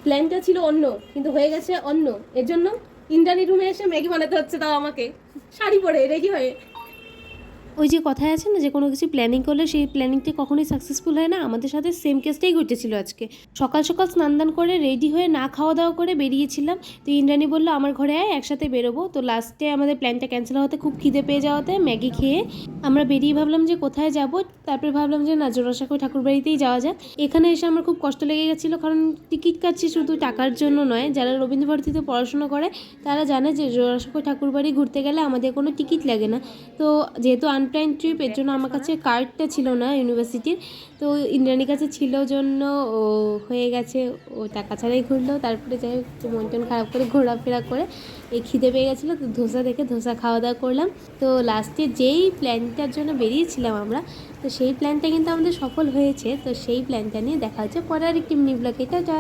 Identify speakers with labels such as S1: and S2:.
S1: প্ল্যানটা ছিল অন্য, কিন্তু হয়ে গেছে অন্য। এর জন্য ইন্দ্রাণী রুমে এসে ম্যাগি বানাতে হচ্ছে, তাও আমাকে শাড়ি পরে রেডি হয়ে। ওই যে কথায় আছে না যে কোনো কিছু প্ল্যানিং করলে সেই প্ল্যানিংটা কখনোই সাকসেসফুল হয় না, আমাদের সাথে সেম কেসটাই ঘটেছিল আজকে। সকাল সকাল স্নান দান করে রেডি হয়ে না খাওয়া দাওয়া করে বেরিয়েছিলাম। তো ইন্দ্রাণী বললো আমার ঘরে আয়, একসাথে বেরোবো। তো লাস্টে আমাদের প্ল্যানটা ক্যান্সেল হতে খুব খিদে পেয়ে যাওয়াতে ম্যাগি খেয়ে আমরা বেরিয়ে ভাবলাম যে কোথায় যাব। তারপরে ভাবলাম যে না, জোড়াসাঁকোই ঠাকুর বাড়িতেই যাওয়া যাক। এখানে এসে আমার খুব কষ্ট লেগে গেছিলো, কারণ টিকিট কাটছি শুধু টাকার জন্য নয়। যারা রবীন্দ্রভারতীতে পড়াশোনা করে তারা জানে যে জোড়াসাঁকোই ঠাকুর বাড়ি ঘুরতে গেলে আমাদের কোনো টিকিট লাগে না। তো যেহেতু আনপ্ল্যান ট্রিপ, এর জন্য আমার কাছে কার্ডটা ছিল না ইউনিভার্সিটির। তো ইন্দ্রাণীর কাছে ছিল জন্য ও হয়ে গেছে, ও টাকা ছাড়াই ঘুরলো। তারপরে যাই হোক একটু মন টন খারাপ করে ঘোরাফেরা করে এই খিদে পেয়ে গেছিলো, তো ধোসা দেখে ধোসা খাওয়া দাওয়া করলাম। তো লাস্টে যেই প্ল্যানটার জন্য বেরিয়েছিলাম আমরা, তো সেই প্ল্যানটা কিন্তু আমাদের সফল হয়েছে। তো সেই প্ল্যানটা নিয়ে দেখা হচ্ছে পরে আর একটি মিনি ব্লগে। টাটা।